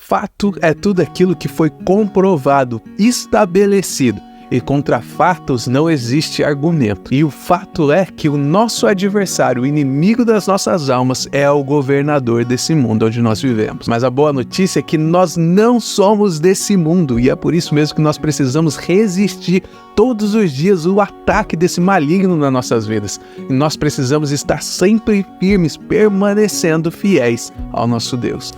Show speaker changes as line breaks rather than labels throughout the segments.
Fato é tudo aquilo que foi comprovado, estabelecido. E contra fatos não existe argumento. E o fato é que o nosso adversário, o inimigo das nossas almas, é o governador desse mundo onde nós vivemos. Mas a boa notícia é que nós não somos desse mundo, e é por isso mesmo que nós precisamos resistir todos os dias o ataque desse maligno nas nossas vidas. E nós precisamos estar sempre firmes, permanecendo fiéis ao nosso Deus.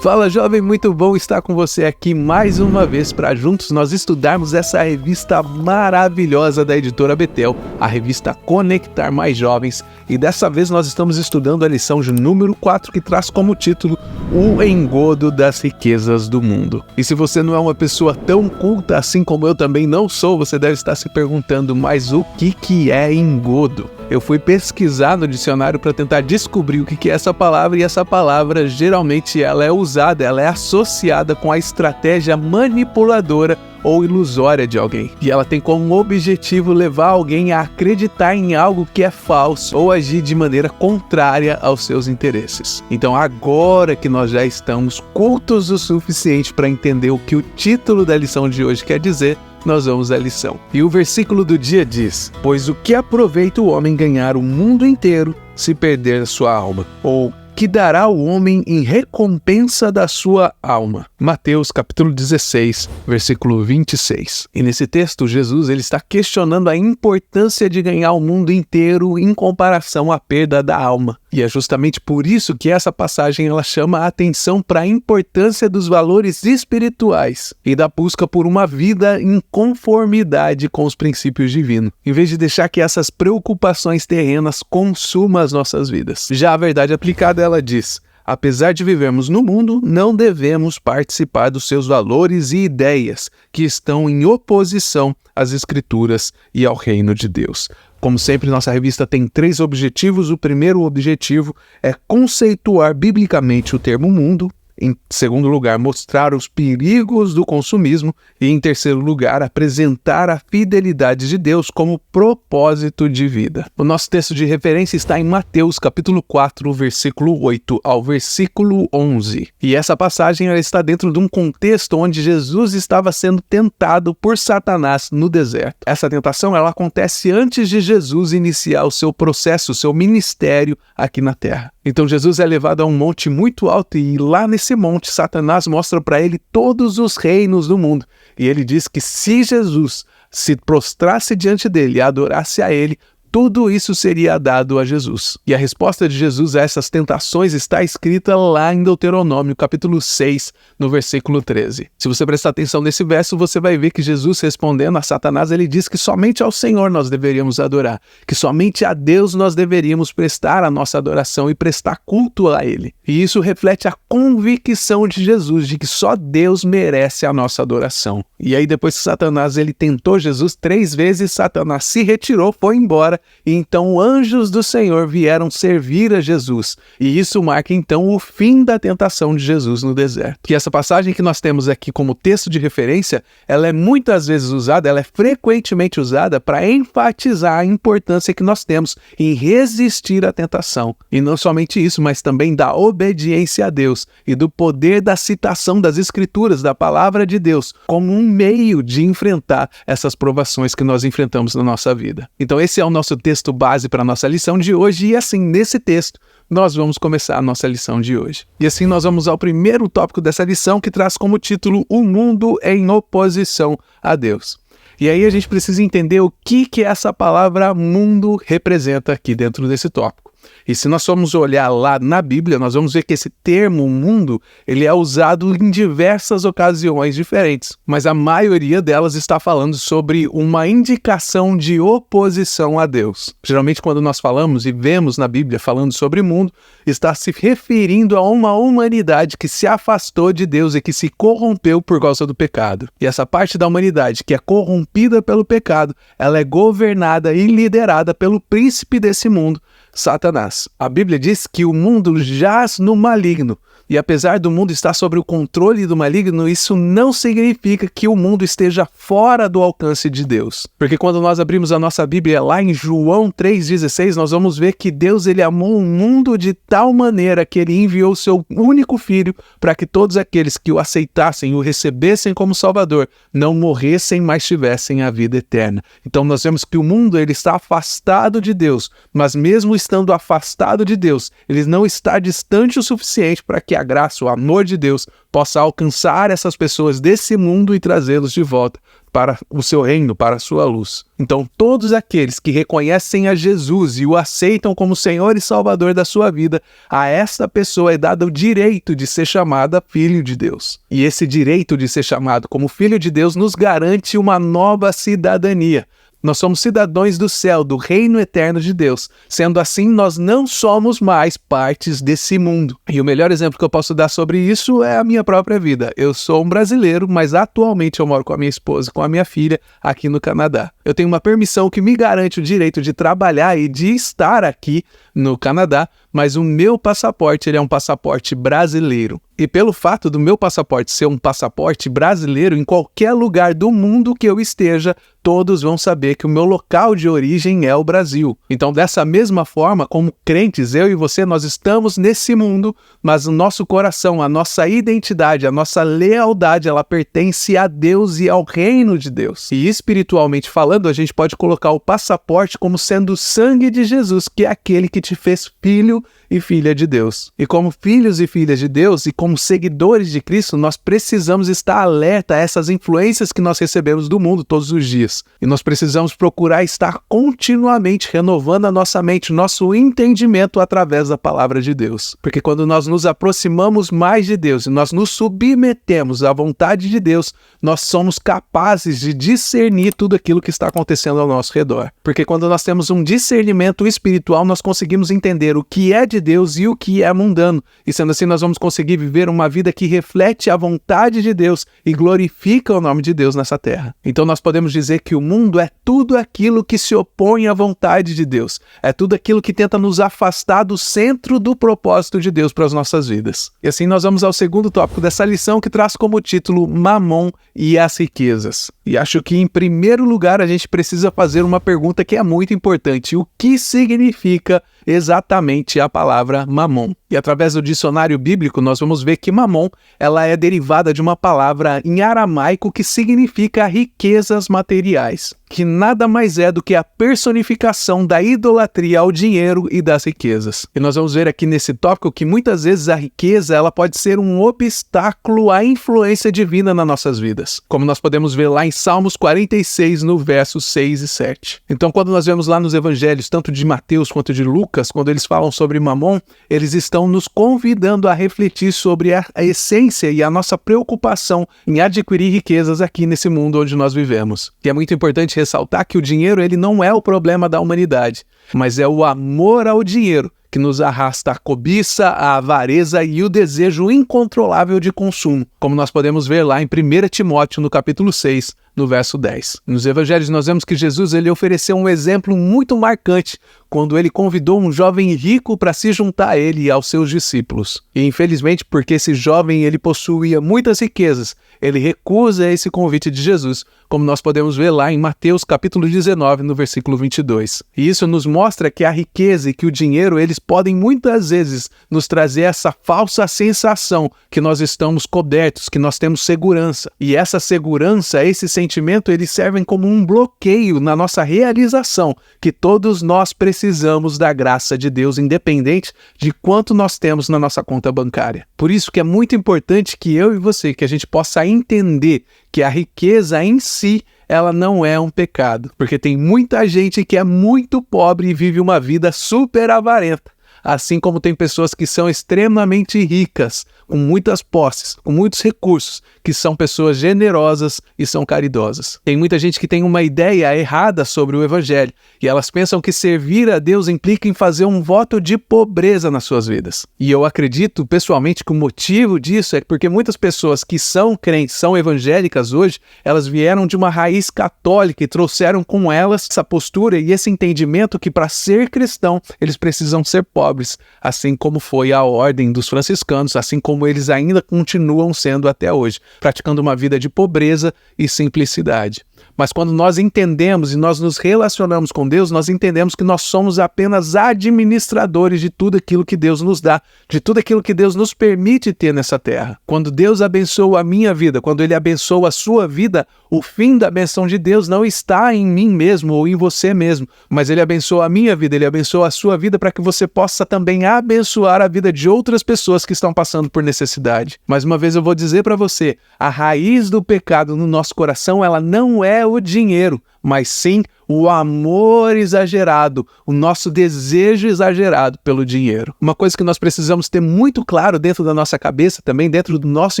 Fala, jovem, muito bom estar com você aqui mais uma vez para juntos nós estudarmos essa revista maravilhosa da editora Betel, a revista Conectar Mais Jovens, e dessa vez nós estamos estudando a lição de número 4, que traz como título O Engodo das Riquezas do Mundo. E se você não é uma pessoa tão culta assim como eu também não sou, você deve estar se perguntando, mas o que é engodo? Eu fui pesquisar no dicionário para tentar descobrir o que é essa palavra, e essa palavra geralmente ela é associada com a estratégia manipuladora ou ilusória de alguém. E ela tem como objetivo levar alguém a acreditar em algo que é falso ou agir de maneira contrária aos seus interesses. Então agora que nós já estamos cultos o suficiente para entender o que o título da lição de hoje quer dizer, nós vamos à lição. E o versículo do dia diz: pois o que aproveita o homem ganhar o mundo inteiro se perder a sua alma? Ou que dará o homem em recompensa da sua alma? Mateus capítulo 16, versículo 26. E nesse texto, Jesus ele está questionando a importância de ganhar o mundo inteiro em comparação à perda da alma. E é justamente por isso que essa passagem ela chama a atenção para a importância dos valores espirituais e da busca por uma vida em conformidade com os princípios divinos, em vez de deixar que essas preocupações terrenas consumam as nossas vidas. Já a verdade aplicada, ela diz: apesar de vivermos no mundo, não devemos participar dos seus valores e ideias que estão em oposição às Escrituras e ao reino de Deus. Como sempre, nossa revista tem 3 objetivos. O primeiro objetivo é conceituar biblicamente o termo mundo. Em segundo lugar, mostrar os perigos do consumismo. E em terceiro lugar, apresentar a fidelidade de Deus como propósito de vida. O nosso texto de referência está em Mateus capítulo 4, versículo 8 ao versículo 11. E essa passagem ela está dentro de um contexto onde Jesus estava sendo tentado por Satanás no deserto. Essa tentação ela acontece antes de Jesus iniciar o seu processo, o seu ministério aqui na terra. Então Jesus é levado a um monte muito alto, e lá nesse monte Satanás mostra para ele todos os reinos do mundo. E ele diz que se Jesus se prostrasse diante dele e adorasse a ele, tudo isso seria dado a Jesus. E a resposta de Jesus a essas tentações está escrita lá em Deuteronômio, capítulo 6, no versículo 13. Se você prestar atenção nesse verso, você vai ver que Jesus, respondendo a Satanás, ele diz que somente ao Senhor nós deveríamos adorar, que somente a Deus nós deveríamos prestar a nossa adoração e prestar culto a Ele. E isso reflete a convicção de Jesus de que só Deus merece a nossa adoração. E aí depois que Satanás ele tentou Jesus 3 vezes, Satanás se retirou, foi embora. E então anjos do Senhor vieram servir a Jesus. E isso marca então o fim da tentação de Jesus no deserto. Que essa passagem que nós temos aqui como texto de referência, ela é muitas vezes usada, ela é frequentemente usada para enfatizar a importância que nós temos em resistir à tentação. E não somente isso, mas também da obediência a Deus e do poder da citação das Escrituras, da palavra de Deus, como um meio de enfrentar essas provações que nós enfrentamos na nossa vida. Então esse é o nosso texto base para a nossa lição de hoje, e assim, nesse texto, nós vamos começar a nossa lição de hoje. E assim nós vamos ao primeiro tópico dessa lição, que traz como título O Mundo em Oposição a Deus. E aí a gente precisa entender o que essa palavra mundo representa aqui dentro desse tópico. E se nós formos olhar lá na Bíblia, nós vamos ver que esse termo mundo, ele é usado em diversas ocasiões diferentes, mas a maioria delas está falando sobre uma indicação de oposição a Deus. Geralmente quando nós falamos e vemos na Bíblia falando sobre mundo, está se referindo a uma humanidade que se afastou de Deus e que se corrompeu por causa do pecado. E essa parte da humanidade que é corrompida pelo pecado, ela é governada e liderada pelo príncipe desse mundo, Satanás. A Bíblia diz que o mundo jaz no maligno. E apesar do mundo estar sob o controle do maligno, isso não significa que o mundo esteja fora do alcance de Deus. Porque quando nós abrimos a nossa Bíblia lá em João 3,16, nós vamos ver que Deus ele amou o mundo de tal maneira que ele enviou o seu único filho para que todos aqueles que o aceitassem e o recebessem como Salvador não morressem, mas tivessem a vida eterna. Então nós vemos que o mundo ele está afastado de Deus, mas mesmo estando afastado de Deus, ele não está distante o suficiente para que a graça, o amor de Deus possa alcançar essas pessoas desse mundo e trazê-los de volta para o seu reino, para a sua luz. Então todos aqueles que reconhecem a Jesus e o aceitam como Senhor e Salvador da sua vida, a esta pessoa é dado o direito de ser chamada filho de Deus. E esse direito de ser chamado como filho de Deus nos garante uma nova cidadania. Nós somos cidadãos do céu, do reino eterno de Deus. Sendo assim, nós não somos mais partes desse mundo. E o melhor exemplo que eu posso dar sobre isso é a minha própria vida. Eu sou um brasileiro, mas atualmente eu moro com a minha esposa e com a minha filha aqui no Canadá. Eu tenho uma permissão que me garante o direito de trabalhar e de estar aqui no Canadá, mas o meu passaporte ele é um passaporte brasileiro. E pelo fato do meu passaporte ser um passaporte brasileiro, em qualquer lugar do mundo que eu esteja, todos vão saber que o meu local de origem é o Brasil. Então, dessa mesma forma, como crentes, eu e você, nós estamos nesse mundo, mas o nosso coração, a nossa identidade, a nossa lealdade, ela pertence a Deus e ao reino de Deus. E espiritualmente falando, a gente pode colocar o passaporte como sendo o sangue de Jesus, que é aquele que te fez filho e filha de Deus. E como filhos e filhas de Deus, e como seguidores de Cristo, nós precisamos estar alerta a essas influências que nós recebemos do mundo todos os dias. E nós precisamos procurar estar continuamente renovando a nossa mente, nosso entendimento através da palavra de Deus. Porque quando nós nos aproximamos mais de Deus e nós nos submetemos à vontade de Deus, nós somos capazes de discernir tudo aquilo que está acontecendo ao nosso redor. Porque quando nós temos um discernimento espiritual, nós conseguimos entender o que é de Deus e o que é mundano. E sendo assim, nós vamos conseguir viver uma vida que reflete a vontade de Deus e glorifica o nome de Deus nessa terra. Então nós podemos dizer que o mundo é tudo aquilo que se opõe à vontade de Deus. É tudo aquilo que tenta nos afastar do centro do propósito de Deus para as nossas vidas. E assim nós vamos ao segundo tópico dessa lição, que traz como título Mamon e as riquezas. E acho que em primeiro lugar a gente precisa fazer uma pergunta que é muito importante. O que significa exatamente a palavra mamon? E através do dicionário bíblico nós vamos ver que mamon ela é derivada de uma palavra em aramaico que significa riquezas materiais, que nada mais é do que a personificação da idolatria ao dinheiro e das riquezas. E nós vamos ver aqui nesse tópico que muitas vezes a riqueza ela pode ser um obstáculo à influência divina nas nossas vidas, como nós podemos ver lá em Salmos 46, no versos 6 e 7. Então, quando nós vemos lá nos evangelhos, tanto de Mateus quanto de Lucas, quando eles falam sobre mamon, eles estão nos convidando a refletir sobre a essência e a nossa preocupação em adquirir riquezas aqui nesse mundo onde nós vivemos. E é muito importante ressaltar que o dinheiro ele não é o problema da humanidade, mas é o amor ao dinheiro que nos arrasta à cobiça, à avareza e o desejo incontrolável de consumo, como nós podemos ver lá em 1 Timóteo, no capítulo 6, no verso 10. Nos evangelhos nós vemos que Jesus ele ofereceu um exemplo muito marcante quando ele convidou um jovem rico para se juntar a ele e aos seus discípulos. E infelizmente, porque esse jovem ele possuía muitas riquezas, ele recusa esse convite de Jesus, como nós podemos ver lá em Mateus capítulo 19, no versículo 22. E isso nos mostra que a riqueza e que o dinheiro, eles podem muitas vezes nos trazer essa falsa sensação que nós estamos cobertos, que nós temos segurança. E essa segurança, esse sentimento, eles servem como um bloqueio na nossa realização, que todos nós precisamos da graça de Deus, independente de quanto nós temos na nossa conta bancária. Por isso que é muito importante que eu e você, que a gente possa entender que a riqueza em si, ela não é um pecado, porque tem muita gente que é muito pobre e vive uma vida super avarenta, assim como tem pessoas que são extremamente ricas, com muitas posses, com muitos recursos, que são pessoas generosas e são caridosas. Tem muita gente que tem uma ideia errada sobre o evangelho, e elas pensam que servir a Deus implica em fazer um voto de pobreza nas suas vidas. E eu acredito, pessoalmente, que o motivo disso é porque muitas pessoas que são crentes, são evangélicas hoje, elas vieram de uma raiz católica e trouxeram com elas essa postura e esse entendimento que para ser cristão, eles precisam ser pobres pobres, assim como foi a ordem dos franciscanos, assim como eles ainda continuam sendo até hoje, praticando uma vida de pobreza e simplicidade. Mas quando nós entendemos e nós nos relacionamos com Deus, nós entendemos que nós somos apenas administradores de tudo aquilo que Deus nos dá, de tudo aquilo que Deus nos permite ter nessa terra. Quando Deus abençoa a minha vida, quando Ele abençoa a sua vida, o fim da benção de Deus não está em mim mesmo ou em você mesmo, mas Ele abençoa a minha vida, Ele abençoa a sua vida para que você possa também abençoar a vida de outras pessoas que estão passando por necessidade. Mais uma vez eu vou dizer para você, a raiz do pecado no nosso coração, ela não é o dinheiro, mas sim o amor exagerado, o nosso desejo exagerado pelo dinheiro. Uma coisa que nós precisamos ter muito claro dentro da nossa cabeça, também dentro do nosso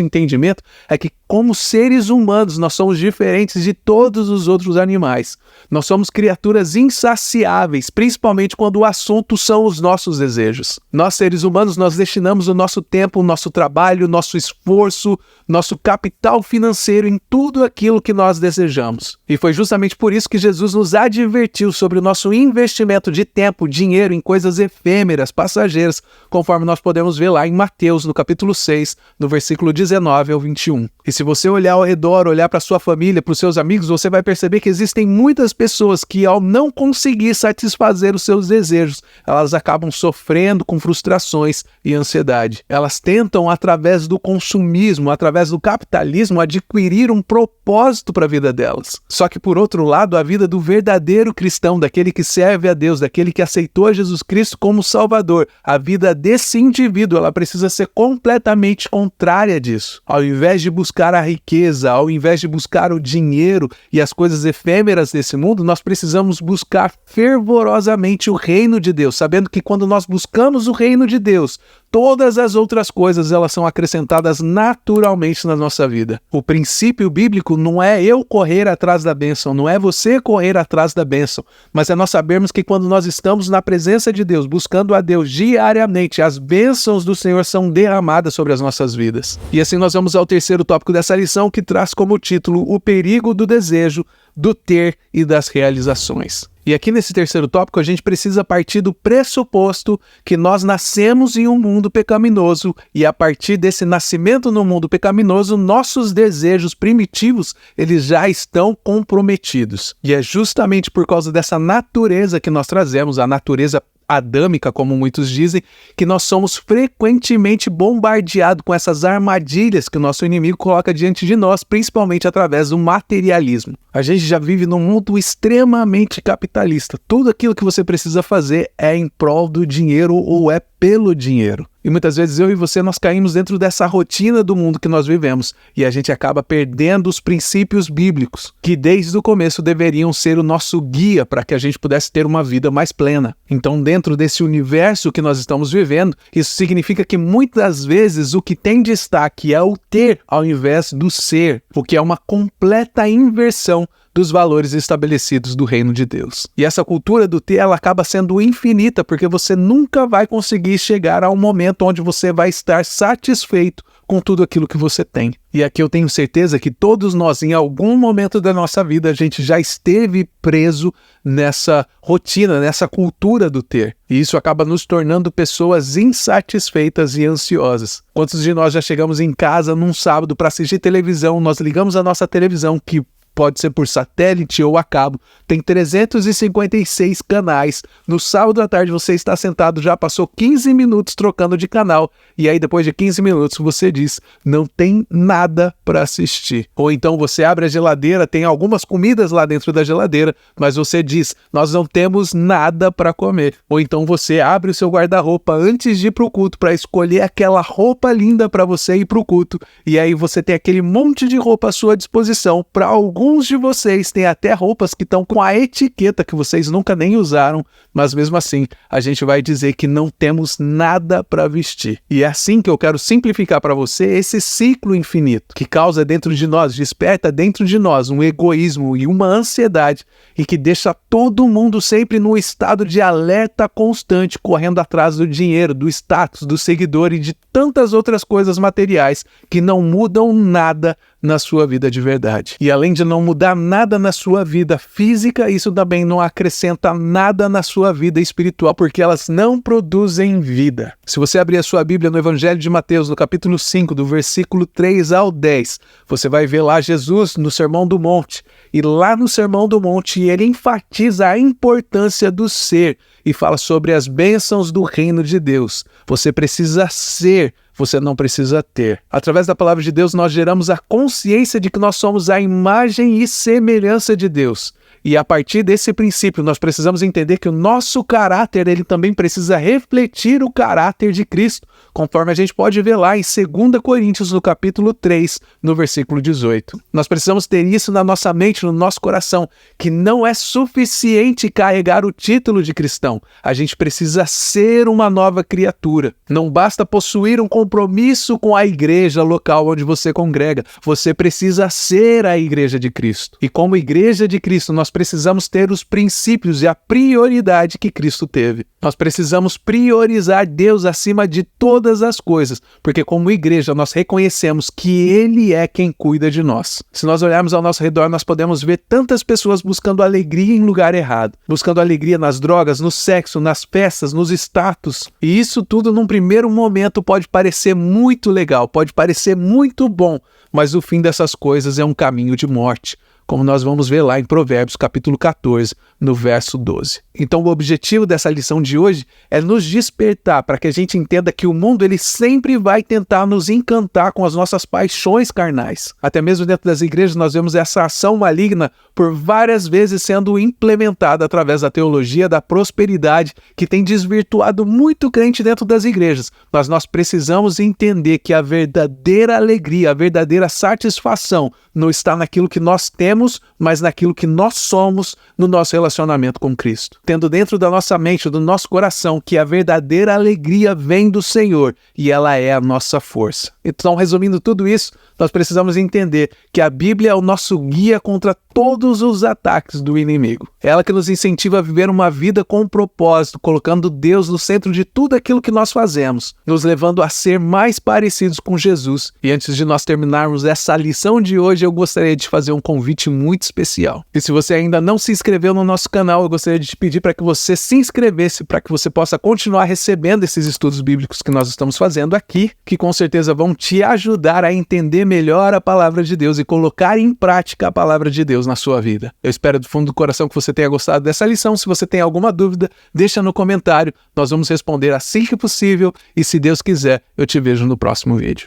entendimento, é que como seres humanos nós somos diferentes de todos os outros animais. Nós somos criaturas insaciáveis, principalmente quando o assunto são os nossos desejos. Nós, seres humanos, nós destinamos o nosso tempo, o nosso trabalho, o nosso esforço, nosso capital financeiro em tudo aquilo que nós desejamos. E foi justamente por isso que Jesus nos advertiu sobre o nosso investimento de tempo, dinheiro em coisas efêmeras, passageiras, conforme nós podemos ver lá em Mateus, no capítulo 6, no versículo 19 ao 21. E se você olhar ao redor, olhar para sua família, para os seus amigos, você vai perceber que existem muitas pessoas que, ao não conseguir satisfazer os seus desejos, elas acabam sofrendo com frustrações e ansiedade. Elas tentam, através do consumismo, através do capitalismo, adquirir um propósito para a vida delas. Só que, por outro lado, a vida do verdadeiro cristão, daquele que serve a Deus, daquele que aceitou Jesus Cristo como Salvador, a vida desse indivíduo, ela precisa ser completamente contrária disso. Ao invés de buscar a riqueza, ao invés de buscar o dinheiro e as coisas efêmeras desse mundo, nós precisamos buscar fervorosamente o reino de Deus, sabendo que quando nós buscamos o reino de Deus, todas as outras coisas elas são acrescentadas naturalmente na nossa vida. O princípio bíblico não é eu correr atrás da bênção, não é você correr atrás da bênção, mas é nós sabermos que quando nós estamos na presença de Deus, buscando a Deus diariamente, as bênçãos do Senhor são derramadas sobre as nossas vidas. E assim nós vamos ao terceiro tópico dessa lição, que traz como título o perigo do desejo, do ter e das realizações. E aqui nesse terceiro tópico a gente precisa partir do pressuposto que nós nascemos em um mundo pecaminoso e a partir desse nascimento no mundo pecaminoso, nossos desejos primitivos, eles já estão comprometidos. E é justamente por causa dessa natureza que nós trazemos, a natureza adâmica, como muitos dizem, que nós somos frequentemente bombardeados com essas armadilhas que o nosso inimigo coloca diante de nós, principalmente através do materialismo. A gente já vive num mundo extremamente capitalista. Tudo aquilo que você precisa fazer é em prol do dinheiro ou é pelo dinheiro. E muitas vezes eu e você, nós caímos dentro dessa rotina do mundo que nós vivemos e a gente acaba perdendo os princípios bíblicos, que desde o começo deveriam ser o nosso guia para que a gente pudesse ter uma vida mais plena. Então, dentro desse universo que nós estamos vivendo, isso significa que muitas vezes o que tem destaque é o ter ao invés do ser, o que é uma completa inversão dos valores estabelecidos do reino de Deus. E essa cultura do ter, ela acaba sendo infinita, porque você nunca vai conseguir chegar a um momento onde você vai estar satisfeito com tudo aquilo que você tem. E aqui eu tenho certeza que todos nós, em algum momento da nossa vida, a gente já esteve preso nessa rotina, nessa cultura do ter. E isso acaba nos tornando pessoas insatisfeitas e ansiosas. Quantos de nós já chegamos em casa num sábado para assistir televisão, nós ligamos a nossa televisão, que pode ser por satélite ou a cabo, tem 356 canais. No sábado à tarde você está sentado, já passou 15 minutos trocando de canal, e aí depois de 15 minutos você diz, não tem nada para assistir. Ou então você abre a geladeira, tem algumas comidas lá dentro da geladeira, mas você diz, nós não temos nada para comer. Ou então você abre o seu guarda-roupa antes de ir para o culto para escolher aquela roupa linda para você ir para o culto, e aí você tem aquele monte de roupa à sua disposição. Para alguns de vocês têm até roupas que estão com a etiqueta que vocês nunca nem usaram, mas mesmo assim a gente vai dizer que não temos nada para vestir. E é assim que eu quero simplificar para você esse ciclo infinito que causa dentro de nós, desperta dentro de nós um egoísmo e uma ansiedade e que deixa todo mundo sempre num estado de alerta constante, correndo atrás do dinheiro, do status, do seguidor e de tantas outras coisas materiais que não mudam nada na sua vida de verdade. E além de não mudar nada na sua vida física, isso também não acrescenta nada na sua vida espiritual, porque elas não produzem vida. Se você abrir a sua Bíblia no Evangelho de Mateus, no capítulo 5, do versículo 3 ao 10, você vai ver lá Jesus no Sermão do Monte. E lá no Sermão do Monte, ele enfatiza a importância do ser e fala sobre as bênçãos do reino de Deus. Você precisa ser, você não precisa ter. Através da palavra de Deus, nós geramos a consciência de que nós somos a imagem e semelhança de Deus. E a partir desse princípio, nós precisamos entender que o nosso caráter, ele também precisa refletir o caráter de Cristo, conforme a gente pode ver lá em 2 Coríntios, no capítulo 3, no versículo 18. Nós precisamos ter isso na nossa mente, no nosso coração, que não é suficiente carregar o título de cristão. A gente precisa ser uma nova criatura. Não basta possuir um compromisso com a igreja local onde você congrega. Você precisa ser a igreja de Cristo. E como igreja de Cristo, nós precisamos ter os princípios e a prioridade que Cristo teve. Nós precisamos priorizar Deus acima de todas as coisas, porque como igreja nós reconhecemos que Ele é quem cuida de nós. Se nós olharmos ao nosso redor, nós podemos ver tantas pessoas buscando alegria em lugar errado, buscando alegria nas drogas, no sexo, nas festas, nos status. E isso tudo num primeiro momento pode parecer muito legal, pode parecer muito bom, mas o fim dessas coisas é um caminho de morte, como nós vamos ver lá em Provérbios capítulo 14, no verso 12. Então o objetivo dessa lição de hoje é nos despertar para que a gente entenda que o mundo ele sempre vai tentar nos encantar com as nossas paixões carnais. Até mesmo dentro das igrejas nós vemos essa ação maligna por várias vezes sendo implementada através da teologia da prosperidade que tem desvirtuado muito crente dentro das igrejas. Mas nós precisamos entender que a verdadeira alegria, a verdadeira satisfação não está naquilo que nós temos, mas naquilo que nós somos no nosso relacionamento com Cristo. Tendo dentro da nossa mente, do nosso coração, que a verdadeira alegria vem do Senhor e ela é a nossa força. Então, resumindo tudo isso, nós precisamos entender que a Bíblia é o nosso guia contra todos os ataques do inimigo. É ela que nos incentiva a viver uma vida com propósito, colocando Deus no centro de tudo aquilo que nós fazemos, nos levando a ser mais parecidos com Jesus. E antes de nós terminarmos essa lição de hoje, eu gostaria de fazer um convite muito especial. E se você ainda não se inscreveu no nosso canal, eu gostaria de te pedir para que você se inscrevesse, para que você possa continuar recebendo esses estudos bíblicos que nós estamos fazendo aqui, que com certeza vão te ajudar a entender melhor a palavra de Deus e colocar em prática a palavra de Deus na sua vida. Eu espero do fundo do coração que você tenha gostado dessa lição. Se você tem alguma dúvida, deixa no comentário. Nós vamos responder assim que possível e se Deus quiser, eu te vejo no próximo vídeo.